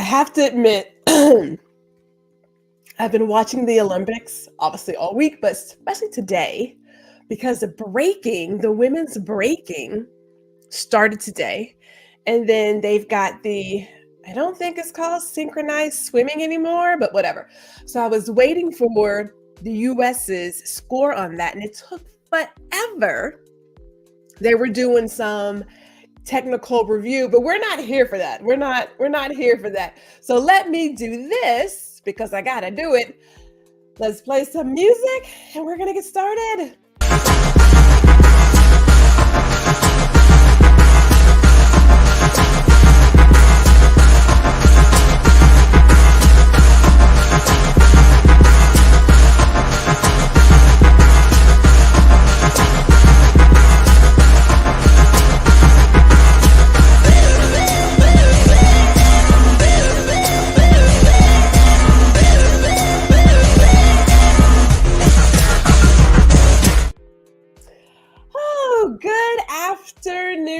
I have to admit, I've been watching the Olympics obviously all week, but especially today because the women's breaking started today. And then they've got I don't think it's called synchronized swimming anymore, but whatever. So I was waiting for the US's score on that, and it took forever. They were doing some technical review, but we're not here for that. We're not here for that. So let me do this because I gotta do it. Let's play some music and we're gonna get started.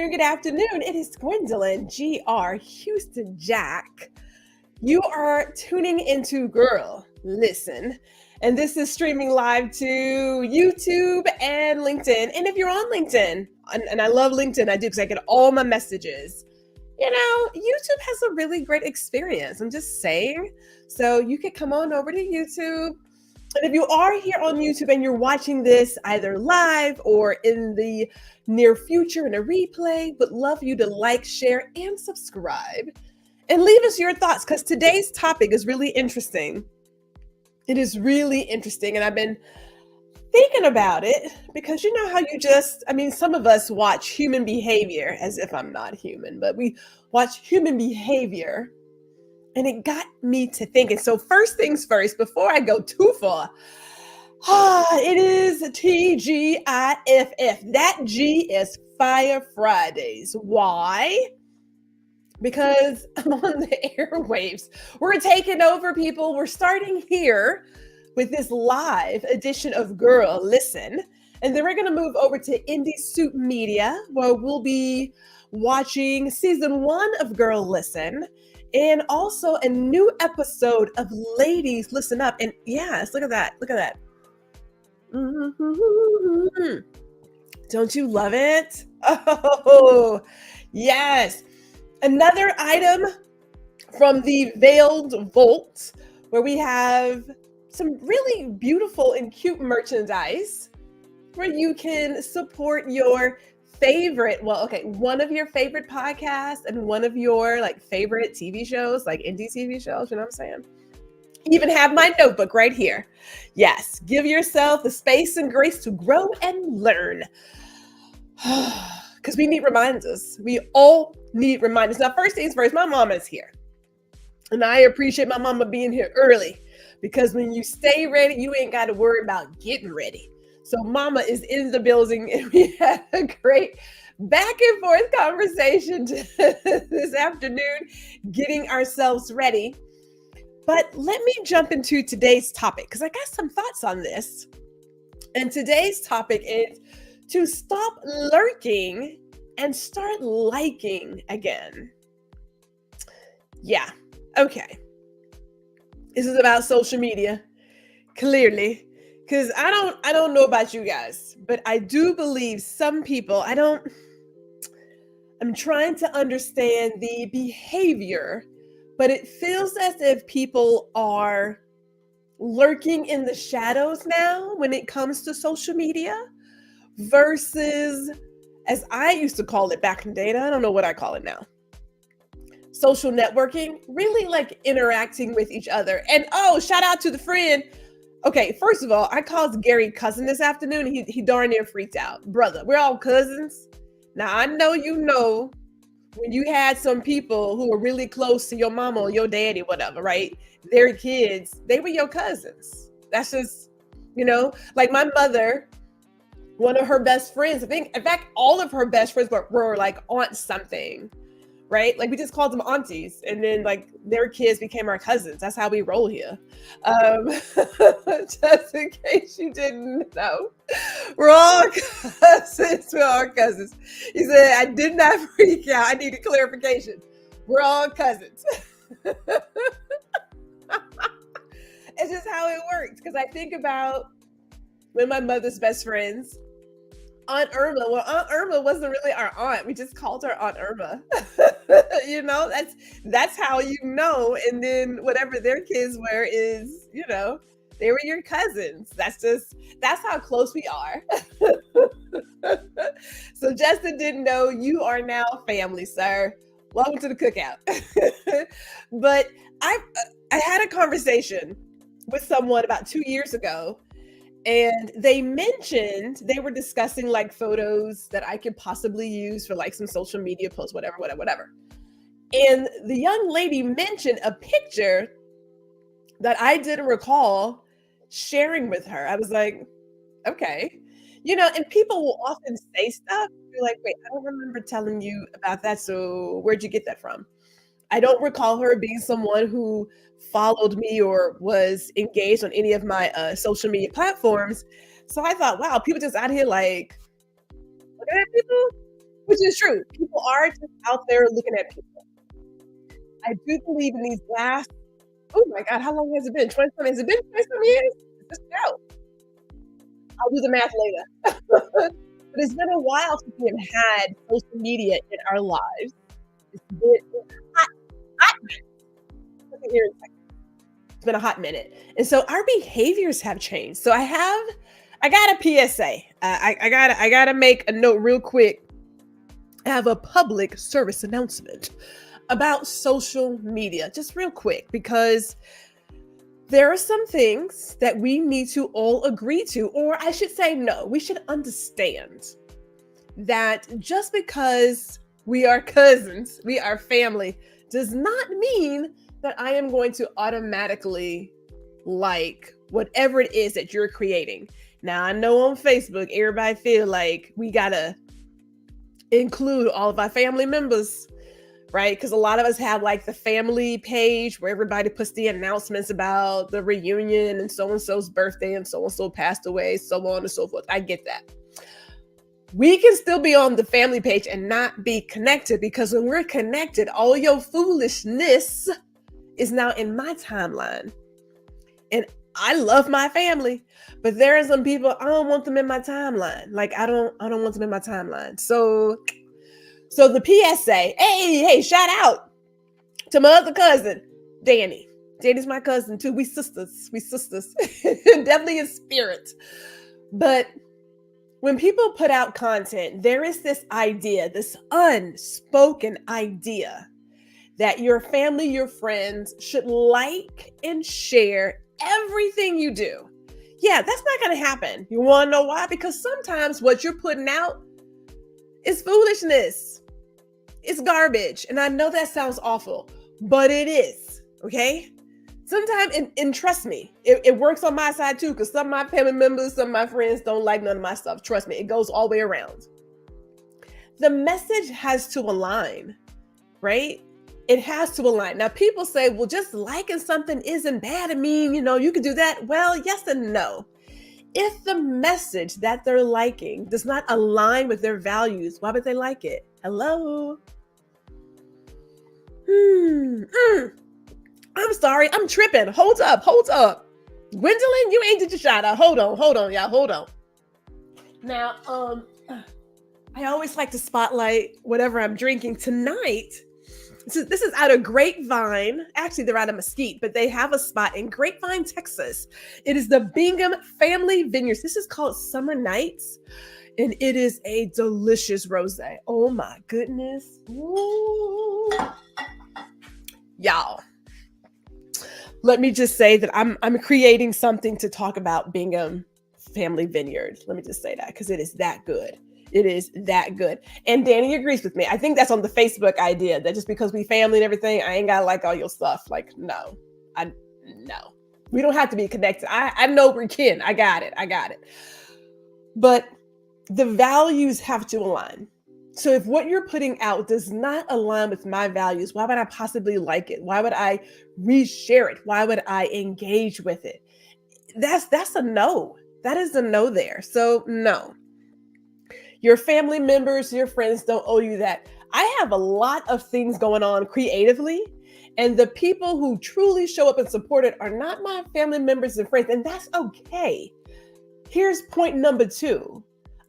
Good afternoon. It is Gwendolyn, GR, Houston Jack. You are tuning into Girl Listen, and this is streaming live to YouTube and LinkedIn. And if you're on LinkedIn, and I love LinkedIn, I do because I get all my messages. YouTube has a really great experience. I'm just saying. So you could come on over to YouTube. And if you are here on YouTube and you're watching this either live or in the near future in a replay, would love you to like, share, and subscribe. And leave us your thoughts because today's topic is really interesting. It is really interesting. And I've been thinking about it because you know how some of us watch human behavior as if I'm not human, but we watch human behavior. And it got me to thinking. So first things first, before I go too far, it is TGIFF. That G is Fire Fridays. Why? Because I'm on the airwaves. We're taking over, people. We're starting here with this live edition of Girl Listen. And then we're going to move over to Indie Soup Media, where we'll be watching season 1 of Girl Listen. And also a new episode of Ladies Listen Up. And yes, look at that. Look at that. Mm-hmm. Don't you love it? Oh, yes. Another item from the Veiled Vault, where we have some really beautiful and cute merchandise where you can support your one of your favorite podcasts and one of your favorite TV shows, like indie TV shows, you know what I'm saying? Even have my notebook right here. Yes, give yourself the space and grace to grow and learn. Because we need reminders. We all need reminders. Now, first things first, my mama is here. And I appreciate my mama being here early because when you stay ready, you ain't got to worry about getting ready. So mama is in the building and we had a great back and forth conversation this afternoon, getting ourselves ready. But let me jump into today's topic because I got some thoughts on this. And today's topic is to stop lurking and start liking again. Yeah, okay. This is about social media, clearly. Because I don't know about you guys, but I do believe some people, I'm trying to understand the behavior, but it feels as if people are lurking in the shadows now when it comes to social media versus, as I used to call it back in the day, I don't know what I call it now. Social networking, really interacting with each other. And shout out to the friend. Okay, first of all, I called Gary cousin this afternoon. And he darn near freaked out. Brother, we're all cousins. Now, I know you know when you had some people who were really close to your mama or your daddy, whatever, right? Their kids, they were your cousins. That's just, like my mother, one of her best friends, I think, in fact, all of her best friends were aunt something, right? We just called them aunties, and then their kids became our cousins. That's how we roll here. Just in case you didn't know, we're all cousins. We're all cousins. He said, I did not freak out. I needed clarification. We're all cousins. It's just how it works. Because I think about when my mother's best friends, Aunt Irma. Well, Aunt Irma wasn't really our aunt. We just called her Aunt Irma. That's how you know. And then whatever their kids were is, they were your cousins. That's how close we are. So Justin didn't know you are now family, sir. Welcome to the cookout. But I had a conversation with someone about 2 years ago, and they mentioned they were discussing like photos that I could possibly use for like some social media posts, whatever, whatever, whatever. And the young lady mentioned a picture that I didn't recall sharing with her. I was like, okay. And people will often say stuff. You're like, wait, I don't remember telling you about that. So where'd you get that from? I don't recall her being someone who followed me or was engaged on any of my social media platforms. So I thought, wow, people just out here like looking at people, which is true. People are just out there looking at people. I do believe in these last, oh my God, how long has it been? 20 Has it been 20 some years? Just out. I'll do the math later. But it's been a while since we have had social media in our lives. It's been hot, hot. It's been a hot minute, and so our behaviors have changed. So I got a PSA. I gotta make a note real quick. I have a public service announcement about social media, just real quick, because there are some things that we need to all agree to, or I should say, no, we should understand that just because we are cousins, we are family, does not mean that I am going to automatically like whatever it is that you're creating. Now, I know on Facebook, everybody feel like we gotta include all of our family members, right? Because a lot of us have like the family page where everybody puts the announcements about the reunion and so-and-so's birthday and so-and-so passed away, so on and so forth. I get that. We can still be on the family page and not be connected, because when we're connected, all your foolishness is now in my timeline. And I love my family, but there are some people I don't want them in my timeline. Like I don't want them in my timeline. So the PSA, hey, shout out to my other cousin, Danny. Danny's my cousin too. We sisters. Definitely in spirit. But when people put out content, there is this idea, this unspoken idea that your family, your friends should like and share everything you do. Yeah, that's not going to happen. You want to know why? Because sometimes what you're putting out is foolishness. It's garbage. And I know that sounds awful, but it is. Okay? Sometimes, and trust me, it works on my side too, because some of my family members, some of my friends don't like none of my stuff. Trust me, it goes all the way around. The message has to align, right? It has to align. Now, people say, well, just liking something isn't bad. I mean, you could do that. Well, yes and no. If the message that they're liking does not align with their values, why would they like it? Hello? I'm sorry. I'm tripping. Hold up. Gwendolyn, you ain't did your shot out. Hold on, y'all. Hold on. Now, I always like to spotlight whatever I'm drinking tonight. This is out of Grapevine. Actually, they're out of Mesquite, but they have a spot in Grapevine, Texas. It is the Bingham Family Vineyards. This is called Summer Nights, and it is a delicious rosé. Oh my goodness. Ooh. Y'all, let me just say that I'm creating something to talk about Bingham Family Vineyard. Let me just say that, because it is that good. It is that good. And Danny agrees with me. I think that's on the Facebook idea that just because we family and everything, I ain't got to like all your stuff. Like, no. We don't have to be connected. I know we're kin. I got it. But the values have to align. So if what you're putting out does not align with my values, why would I possibly like it? Why would I reshare it? Why would I engage with it? That's a no. That is a no there. So no. Your family members, your friends don't owe you that. I have a lot of things going on creatively, And the people who truly show up and support it are not my family members and friends, and that's okay. Here's point number 2.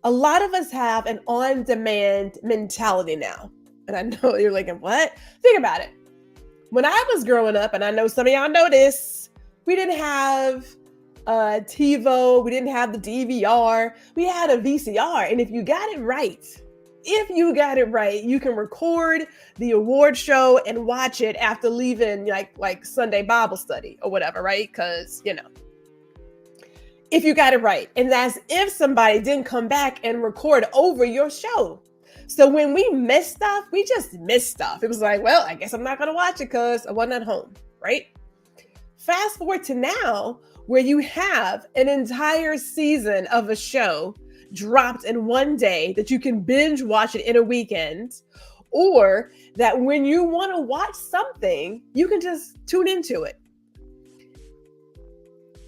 A lot of us have an on-demand mentality now. And I know you're like, what? Think about it. When I was growing up, and I know some of y'all know this, we didn't have TiVo, we didn't have the DVR, we had a VCR. And if you got it right, you can record the award show and watch it after leaving like Sunday Bible study or whatever, right? Because, if you got it right. And that's if somebody didn't come back and record over your show. So when we missed stuff, we just missed stuff. It was like, well, I guess I'm not going to watch it because I wasn't at home, right? Fast forward to now, where you have an entire season of a show dropped in one day that you can binge watch it in a weekend, or that when you want to watch something, you can just tune into it.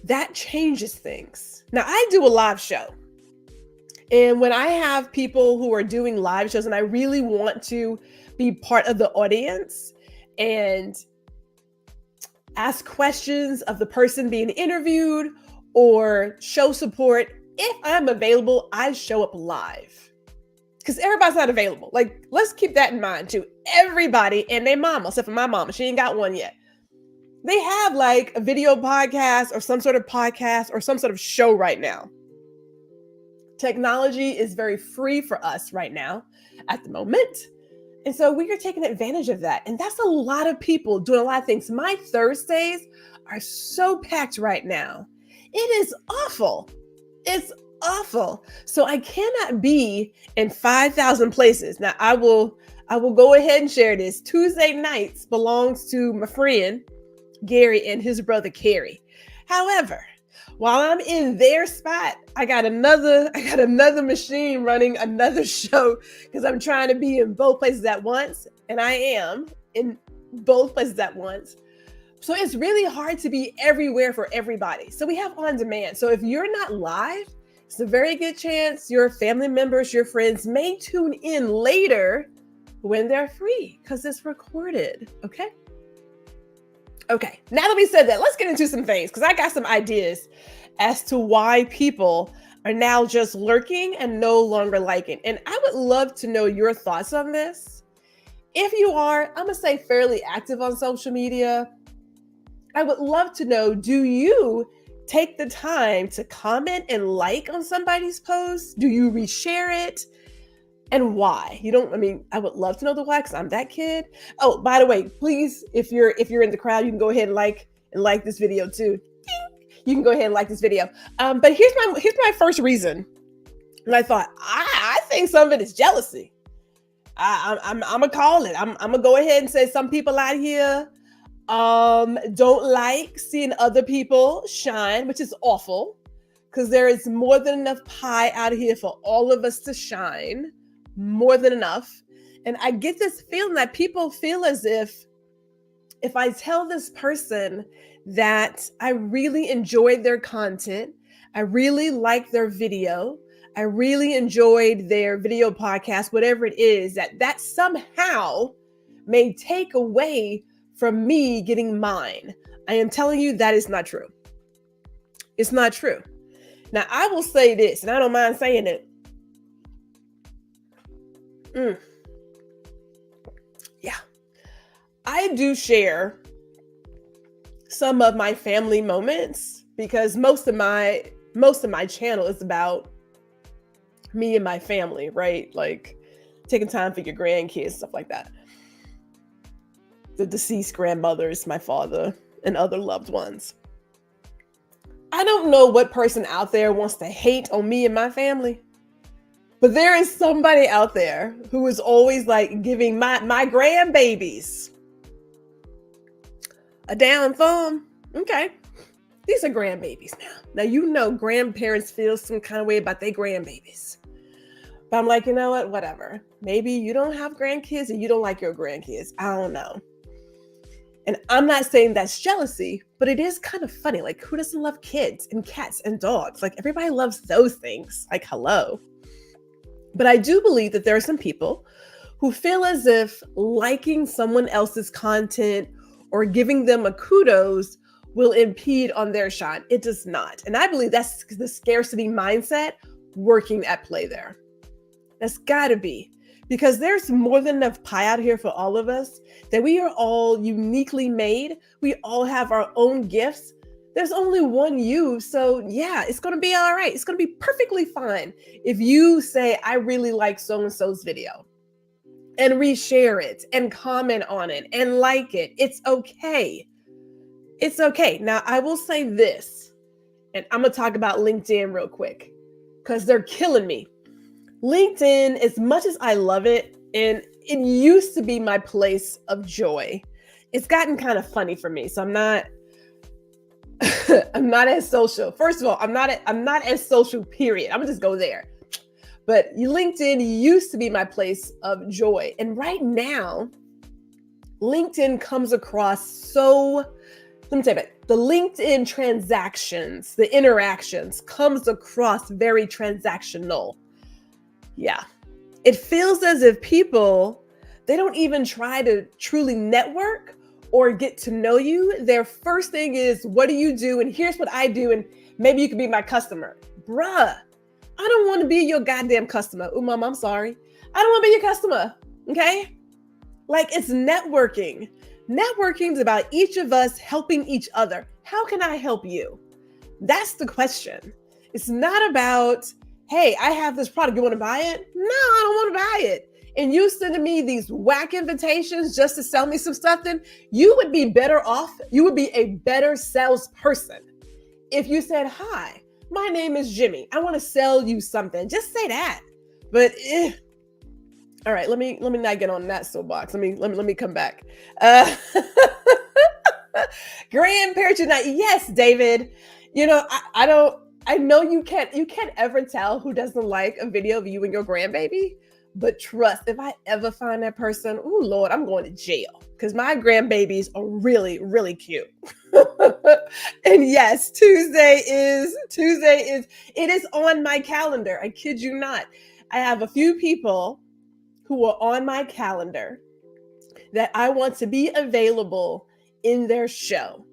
That changes things. Now, I do a live show. And when I have people who are doing live shows and I really want to be part of the audience and ask questions of the person being interviewed or show support, if I'm available, I show up live. Because everybody's not available. Like, let's keep that in mind too. Everybody and their mama, except for my mama, she ain't got one yet. They have like a video podcast or some sort of podcast or some sort of show right now. Technology is very free for us right now at the moment. And so we are taking advantage of that. And that's a lot of people doing a lot of things. My Thursdays are so packed right now. It is awful. It's awful. So I cannot be in 5,000 places. Now I will go ahead and share this. Tuesday nights belongs to my friend Gary and his brother Carrie. However, while I'm in their spot, I got another machine running another show because I'm trying to be in both places at once, and I am in both places at once. So it's really hard to be everywhere for everybody. So we have on demand. So if you're not live, it's a very good chance your family members, your friends may tune in later when they're free because it's recorded. Okay, now that we said that, let's get into some things because I got some ideas as to why people are now just lurking and no longer liking. And I would love to know your thoughts on this. If you are, I'm going to say fairly active on social media, I would love to know, do you take the time to comment and like on somebody's post? Do you reshare it? And why? I would love to know the why because I'm that kid. Oh, by the way, please, if you're in the crowd, you can go ahead and like this video too. You can go ahead and like this video. But here's my first reason. And I thought, I think some of it is jealousy. I'm gonna call it. I'm gonna go ahead and say some people out here don't like seeing other people shine, which is awful because there is more than enough pie out here for all of us to shine. More than enough. And I get this feeling that people feel as if I tell this person that I really enjoyed their content, I really liked their video, I really enjoyed their video podcast, whatever it is, that somehow may take away from me getting mine. I am telling you that is not true. It's not true. Now, I will say this, and I don't mind saying it. Yeah, I do share some of my family moments because most of my channel is about me and my family, right? Like taking time for your grandkids, stuff like that. The deceased grandmothers, my father, and other loved ones. I don't know what person out there wants to hate on me and my family. But there is somebody out there who is always like giving my grandbabies a down thumb. Okay. These are grandbabies now. Now, grandparents feel some kind of way about their grandbabies. But I'm like, you know what? Whatever. Maybe you don't have grandkids and you don't like your grandkids. I don't know. And I'm not saying that's jealousy, but it is kind of funny. Like, who doesn't love kids and cats and dogs? Like, everybody loves those things. Like, hello. But I do believe that there are some people who feel as if liking someone else's content or giving them a kudos will impede on their shine. It does not. And I believe that's the scarcity mindset working at play there. That's gotta be, because there's more than enough pie out here for all of us, that we are all uniquely made. We all have our own gifts. There's only one you. So yeah, it's going to be all right. It's going to be perfectly fine if you say, I really like so-and-so's video, and reshare it and comment on it and like it. It's okay. It's okay. Now, I will say this, and I'm going to talk about LinkedIn real quick because they're killing me. LinkedIn, as much as I love it, and it used to be my place of joy, it's gotten kind of funny for me. So I'm not I'm not as social. First of all, I'm not as social, period. I'm gonna just go there. But LinkedIn used to be my place of joy. And right now, LinkedIn comes across so, let me tell you about it. The LinkedIn transactions, the interactions comes across very transactional. Yeah. It feels as if people, they don't even try to truly network or get to know you. Their first thing is, what do you do? And here's what I do. And maybe you can be my customer. Bruh, I don't want to be your goddamn customer. Ooh, mom, I'm sorry. I don't want to be your customer. Okay? Like, it's networking. Networking is about each of us helping each other. How can I help you? That's the question. It's not about, hey, I have this product. You want to buy it? No, I don't want to buy it. And you sending me these whack invitations just to sell me some stuff, then you would be better off. You would be a better salesperson if you said, hi, my name is Jimmy. I want to sell you something. Just say that. But all right, let me not get on that soapbox. Let me come back. Grandparents unite. Yes, David. You know, I know you can't ever tell who doesn't like a video of you and your grandbaby. But trust, if I ever find that person, oh Lord, I'm going to jail, because my grandbabies are really, really cute. And yes, Tuesday is it is on my calendar. I kid you not. I have a few people who are on my calendar that I want to be available in their show.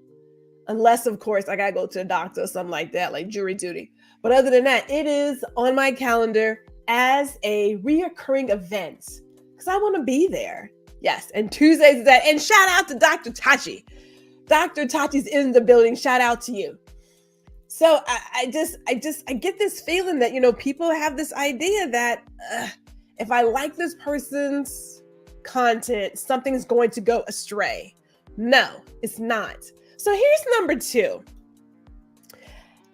Unless, of course, I gotta go to a doctor or something like that, like jury duty. But other than that, it is on my calendar as a reoccurring event because I want to be there. Yes, and Tuesdays is that. And shout out to Dr. Tachi. Dr. Tachi's in the building. Shout out to you. So I get this feeling that, you know, people have this idea that if I like this person's content, something's going to go astray. No, it's not. So here's number 2.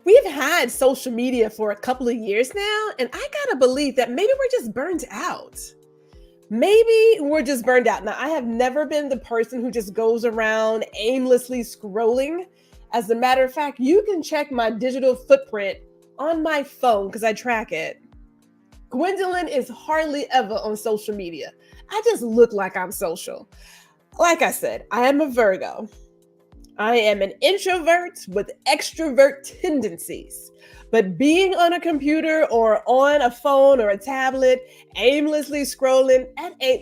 We've had social media for a couple of years now, and I gotta believe that maybe we're just burned out. Maybe we're just burned out. Now, I have never been the person who just goes around aimlessly scrolling. As a matter of fact, you can check my digital footprint on my phone because I track it. Gwendolyn is hardly ever on social media. I just look like I'm social. Like I said, I am a Virgo. I am an introvert with extrovert tendencies, but being on a computer or on a phone or a tablet, aimlessly scrolling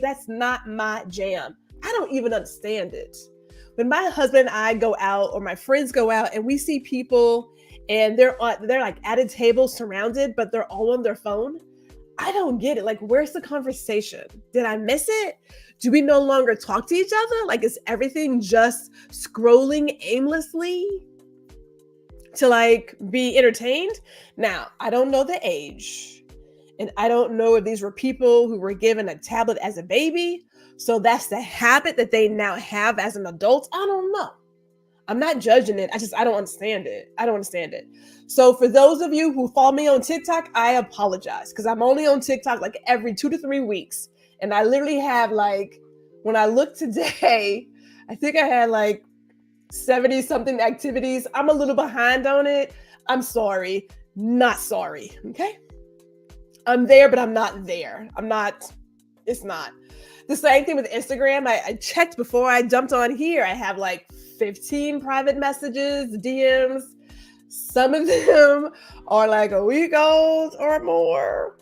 that's not my jam. I don't even understand it. When my husband and I go out or my friends go out and we see people and they're like at a table surrounded, but they're all on their phone, I don't get it. Like, where's the conversation? Did I miss it? Do we no longer talk to each other? Like, is everything just scrolling aimlessly to like be entertained? Now, I don't know the age, and I don't know if these were people who were given a tablet as a baby, so that's the habit that they now have as an adult. I don't know. I'm not judging it. I don't understand it. I don't understand it. So for those of you who follow me on TikTok, I apologize because I'm only on TikTok like every 2 to 3 weeks. And I literally have like, when I look today, I think I had like 70 something activities. I'm a little behind on it. I'm sorry. Not sorry. Okay. I'm there, but I'm not there. It's not. The same thing with Instagram. I checked before I jumped on here. I have like 15 private messages, DMs. Some of them are like a week old or more.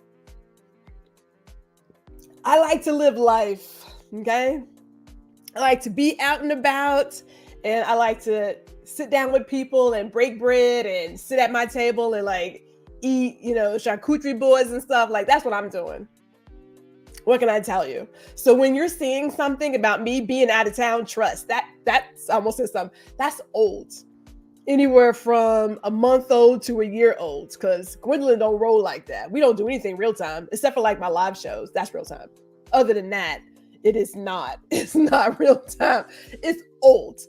I like to live life, okay? I like to be out and about, and I like to sit down with people and break bread and sit at my table and like eat, charcuterie boards and stuff. Like that's what I'm doing. What can I tell you? So when you're seeing something about me being out of town, trust that's I almost said something. That's old. Anywhere from a month old to a year old, because Gwendolyn don't roll like that. We don't do anything real time, except for like my live shows. That's real time. Other than that, it is not. It's not real time. It's old.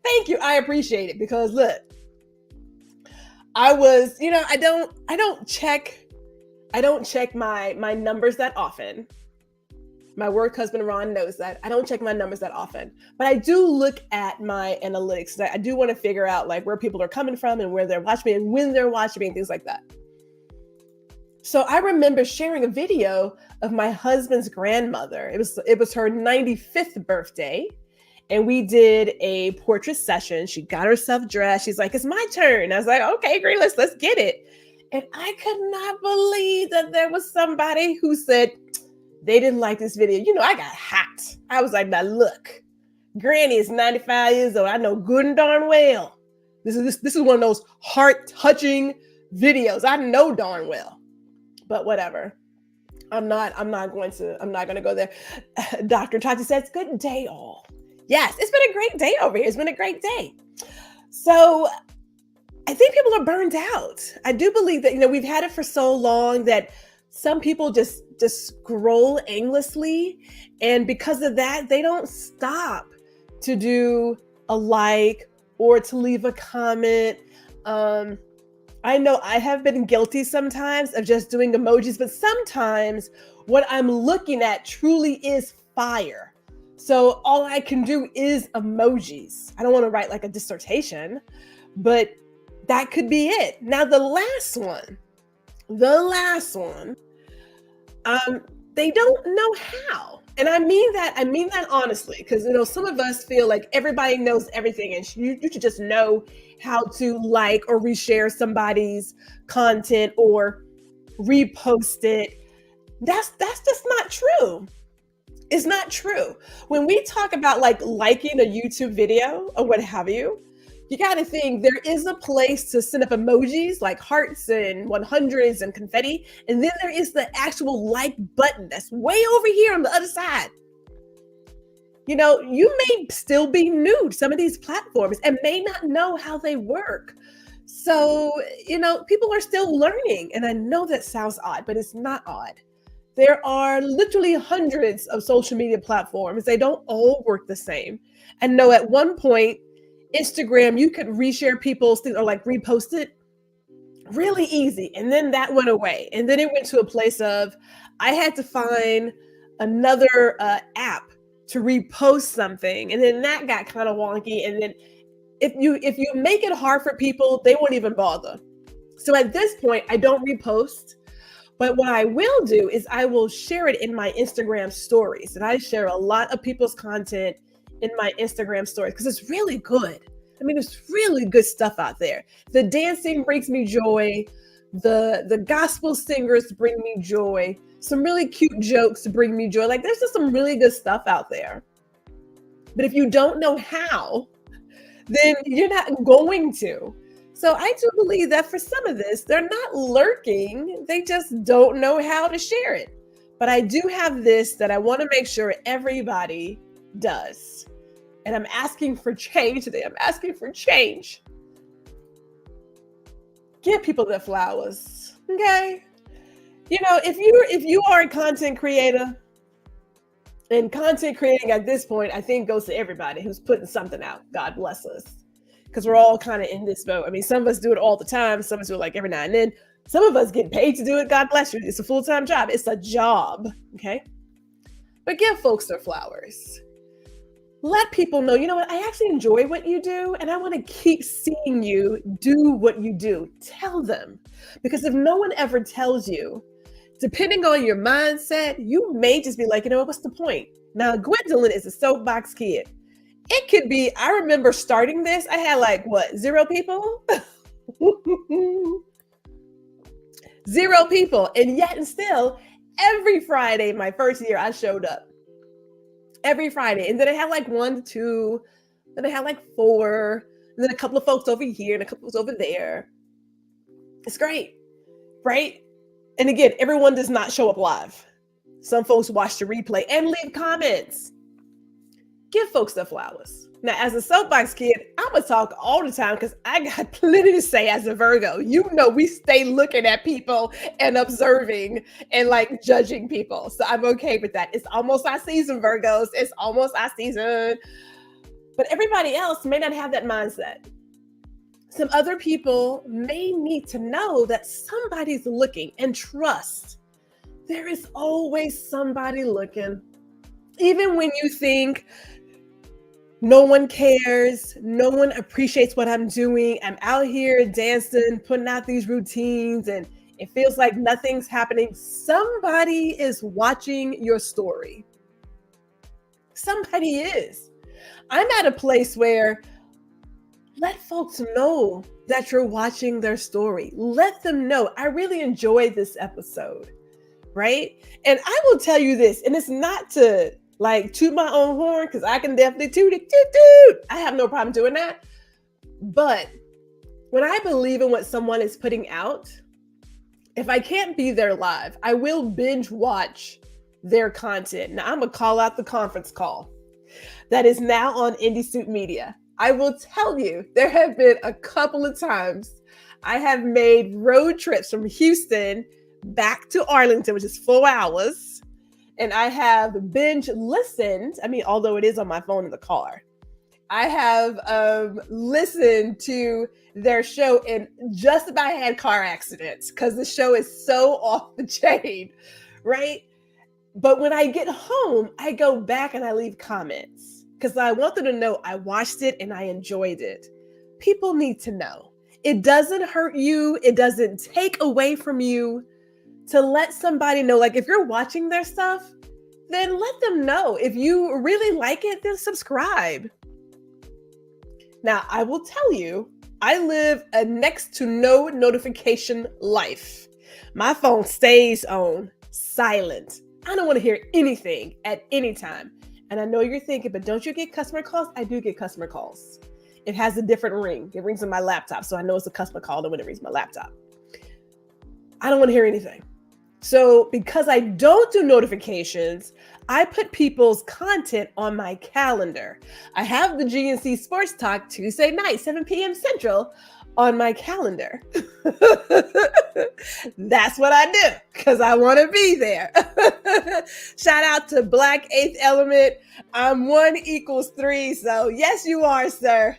Thank you. I appreciate it because look, I was, I don't check my numbers that often. My work husband, Ron, knows that. I don't check my numbers that often, but I do look at my analytics. I do want to figure out like where people are coming from and where they're watching me and when they're watching me and things like that. So I remember sharing a video of my husband's grandmother. It was her 95th birthday. And we did a portrait session. She got herself dressed. She's like, it's my turn. I was like, okay, great, let's get it. And I could not believe that there was somebody who said they didn't like this video. I got hot. I was like, now look, Granny is 95 years old. I know good and darn well. This is one of those heart-touching videos. I know darn well. But whatever. I'm not going to go there. Dr. Tati says, good day all. Yes, it's been a great day over here. It's been a great day. So I think people are burned out. I do believe that, we've had it for so long that some people just scroll aimlessly. And because of that, they don't stop to do a like or to leave a comment. I know I have been guilty sometimes of just doing emojis, but sometimes what I'm looking at truly is fire. So all I can do is emojis. I don't want to write like a dissertation, but that could be it. Now, the last one, they don't know how. And I mean that honestly, because, some of us feel like everybody knows everything and you should just know how to like or reshare somebody's content or repost it. That's just not true. It's not true. When we talk about like liking a YouTube video or what have you, you got to think there is a place to send up emojis like hearts and 100s and confetti. And then there is the actual like button that's way over here on the other side. You may still be new to some of these platforms and may not know how they work. So, people are still learning. And I know that sounds odd, but it's not odd. There are literally hundreds of social media platforms. They don't all work the same. And no, at one point, Instagram, you could reshare people's things or like repost it really easy. And then that went away. And then it went to a place of I had to find another app to repost something. And then that got kind of wonky. And then if you make it hard for people, they won't even bother. So at this point, I don't repost. But what I will do is I will share it in my Instagram stories. And I share a lot of people's content in my Instagram stories because it's really good. I mean, there's really good stuff out there. The dancing brings me joy. The gospel singers bring me joy. Some really cute jokes bring me joy. Like there's just some really good stuff out there. But if you don't know how, then you're not going to. So I do believe that for some of this, they're not lurking. They just don't know how to share it. But I do have this that I want to make sure everybody does. And I'm asking for change today. I'm asking for change. Give people their flowers, okay? If you are a content creator, and content creating at this point, I think goes to everybody who's putting something out. God bless us. Because we're all kind of in this boat. I mean, some of us do it all the time. Some of us do it like every now and then. Some of us get paid to do it. God bless you. It's a full-time job. It's a job, okay? But give folks their flowers. Let people know, you know what, I actually enjoy what you do and I want to keep seeing you do what you do. Tell them. Because if no one ever tells you, depending on your mindset, you may just be like, what's the point? Now, Gwendolyn is a soapbox kid. It could be, I remember starting this, I had 0 people? 0 people. And yet and still, every Friday, my first year, I showed up. every Friday. And then I had like 1 to 2, then I had like 4, and then a couple of folks over here and a couple of folks over there. It's great, right? And again, everyone does not show up live. Some folks watch the replay and leave comments. Give folks their flowers. Now, as a soapbox kid, I'm going to talk all the time because I got plenty to say as a Virgo. You know, we stay looking at people and observing and like judging people. So I'm okay with that. It's almost our season, Virgos. It's almost our season. But everybody else may not have that mindset. Some other people may need to know that somebody's looking, and trust. There is always somebody looking. Even when you think no one cares, no one appreciates what I'm doing, I'm out here dancing, putting out these routines, and it feels like nothing's happening. Somebody is watching your story. Somebody is. I'm at a place where let folks know that you're watching their story. Let them know. I really enjoyed this episode, right? And I will tell you this, and it's not to like toot my own horn, because I can definitely toot it, toot. I have no problem doing that. But when I believe in what someone is putting out, if I can't be there live, I will binge watch their content. Now I'm gonna call out the conference call that is now on Indie Suit Media. I will tell you, there have been a couple of times I have made road trips from Houston back to Arlington, which is 4 hours. And I have binge listened. I mean, although it is on my phone in the car, I have listened to their show and just about had car accidents because the show is so off the chain, right? But when I get home, I go back and I leave comments because I want them to know I watched it and I enjoyed it. People need to know. It doesn't hurt you. It doesn't take away from you to let somebody know. Like if you're watching their stuff, then let them know. If you really like it, then subscribe. Now, I will tell you, I live a next to no notification life. My phone stays on silent. I don't want to hear anything at any time. And I know you're thinking, but don't you get customer calls? I do get customer calls. It has a different ring. It rings on my laptop. So I know it's a customer call when it rings my laptop. I don't want to hear anything. So because I don't do notifications, I put people's content on my calendar. I have the GNC Sports Talk Tuesday night, 7 p.m. Central on my calendar. That's what I do because I want to be there. Shout out to Black Eighth Element. I'm 1 = 3. So yes, you are, sir.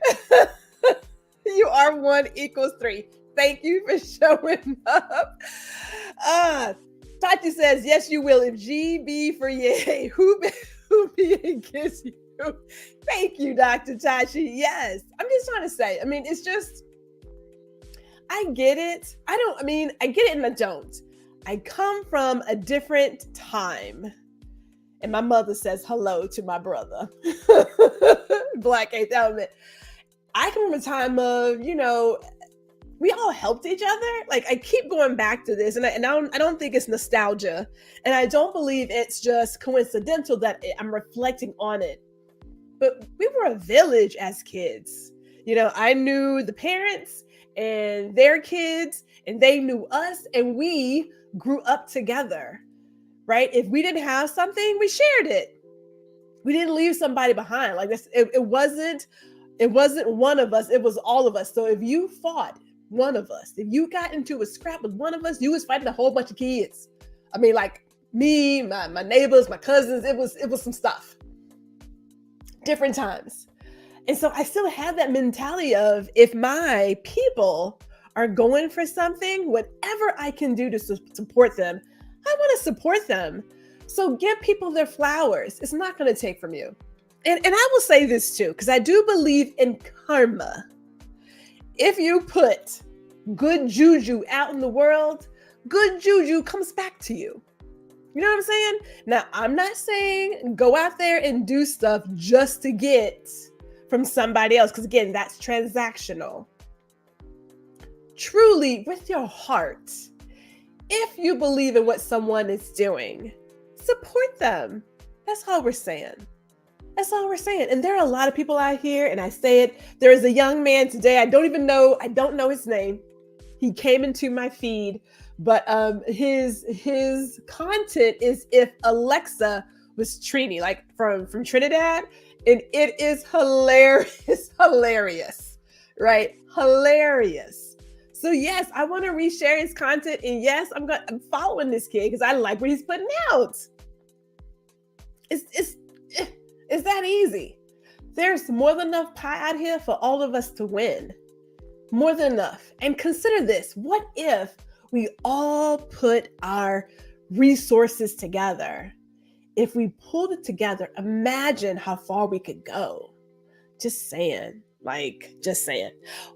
You are 1 = 3. Thank you for showing up. Tati says, yes, you will. If G be for yay, who be against you? Thank you, Dr. Tachi. Yes. I'm just trying to say, I mean, it's just, I get it. I get it and I don't. I come from a different time. And my mother says hello to my brother. Black Eighth Element. I come from a time of, we all helped each other. Like I keep going back to this, and I don't think it's nostalgia, and I don't believe it's just coincidental that I'm reflecting on it. But we were a village as kids. I knew the parents and their kids, and they knew us, and we grew up together, right? If we didn't have something, we shared it. We didn't leave somebody behind. Like this, it wasn't one of us. It was all of us. So if you fought one of us, if you got into a scrap with one of us, you was fighting a whole bunch of kids. I mean, like me, my neighbors, my cousins, it was some stuff. Different times. And so I still have that mentality of if my people are going for something, whatever I can do to support them, I want to support them. So give people their flowers. It's not going to take from you. And I will say this too, because I do believe in karma. If you put good juju out in the world, good juju comes back to you. You know what I'm saying? Now, I'm not saying go out there and do stuff just to get from somebody else, because again, that's transactional. Truly, with your heart, if you believe in what someone is doing, support them. That's all we're saying. That's all we're saying. And there are a lot of people out here, and I say it. There is a young man today. I don't know his name. He came into my feed, but his content is if Alexa was Trini, like from Trinidad, and it is hilarious, right? Hilarious. So yes, I want to reshare his content, and yes, I'm following this kid because I like what he's putting out. It's that easy. There's more than enough pie out here for all of us to win. More than enough. And consider this. What if we all put our resources together? If we pulled it together, imagine how far we could go. Just saying. Just saying.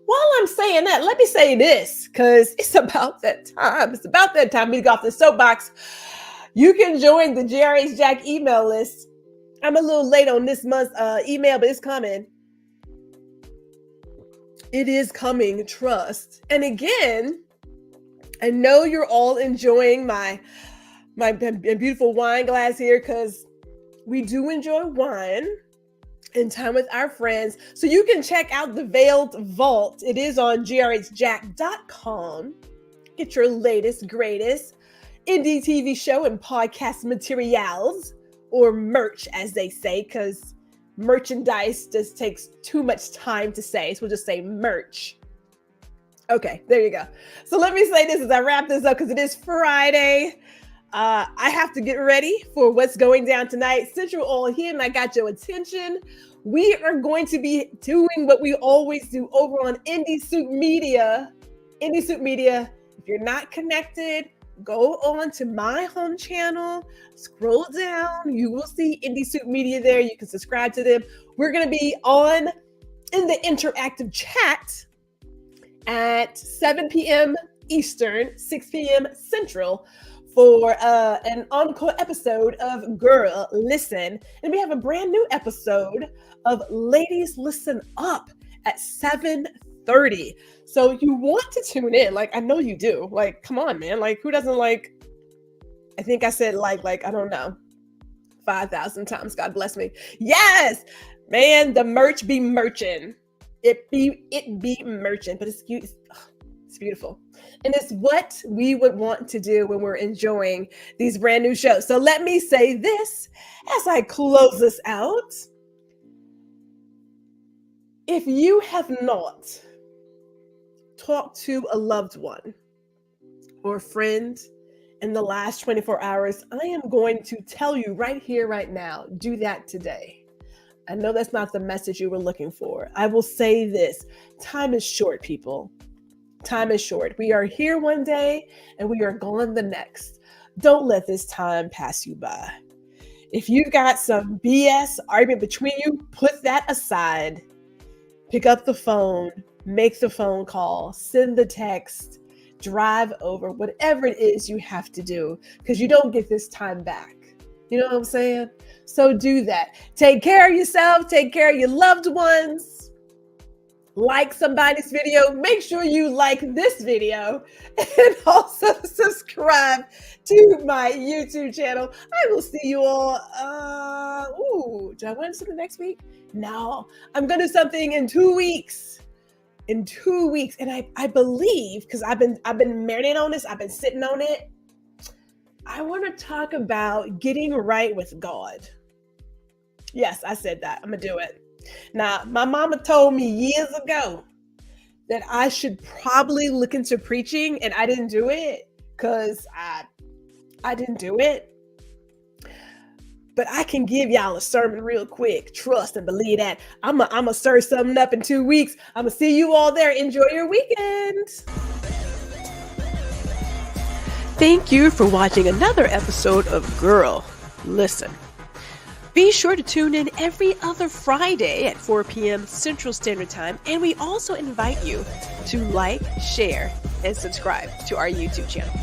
While I'm saying that, let me say this, because it's about that time. It's about that time we get off the soapbox. You can join the GRH Jack email list. I'm a little late on this month's email, but it's coming. It is coming, trust. And again, I know you're all enjoying my beautiful wine glass here because we do enjoy wine and time with our friends. So you can check out the Veiled Vault. It is on grhjack.com. Get your latest, greatest indie TV show and podcast materials, or merch, as they say, because merchandise just takes too much time to say. So we'll just say merch. Okay, there you go. So let me say this as I wrap this up, because it is Friday. I have to get ready for what's going down tonight. Since you're all here and I got your attention, we are going to be doing what we always do over on Indie Soup Media. Indie Soup Media, if you're not connected, go on to my home channel, scroll down, you will see Indie Soup Media there. You can subscribe to them. We're going to be in the interactive chat at 7 p.m. Eastern, 6 p.m. Central for an encore episode of Guuuuurl, Listen. And we have a brand new episode of Ladies Listen Up at 7:30. So you want to tune in. I know you do. Come on, man. Who doesn't like? I think I said I don't know, 5,000 times. God bless me. Yes, man. The merch be merching. It be merchant, but it's cute. It's beautiful. And it's what we would want to do when we're enjoying these brand new shows. So let me say this as I close this out. If you have not talked to a loved one or a friend in the last 24 hours, I am going to tell you right here, right now, do that today. I know that's not the message you were looking for. I will say this. Time is short, people. Time is short. We are here one day and we are gone the next. Don't let this time pass you by. If you've got some BS argument between you, put that aside. Pick up the phone, make the phone call, send the text, drive over, whatever it is you have to do, because you don't get this time back. You know what I'm saying? So do that. Take care of yourself. Take care of your loved ones. Like somebody's video. Make sure you like this video and also subscribe to my YouTube channel. I will see you all. Do I want to do something next week? No, I'm going to do something in 2 weeks. In 2 weeks. And I believe, because I've been marinating on this, I've been sitting on it. I want to talk about getting right with God. Yes, I said that. I'm going to do it. Now, my mama told me years ago that I should probably look into preaching, and I didn't do it because I didn't do it. But I can give y'all a sermon real quick. Trust and believe that. I'm gonna stir something up in 2 weeks. I'm gonna see you all there. Enjoy your weekend. Thank you for watching another episode of Guuuuurl, Listen. Be sure to tune in every other Friday at 4 p.m. Central Standard Time, and we also invite you to like, share, and subscribe to our YouTube channel.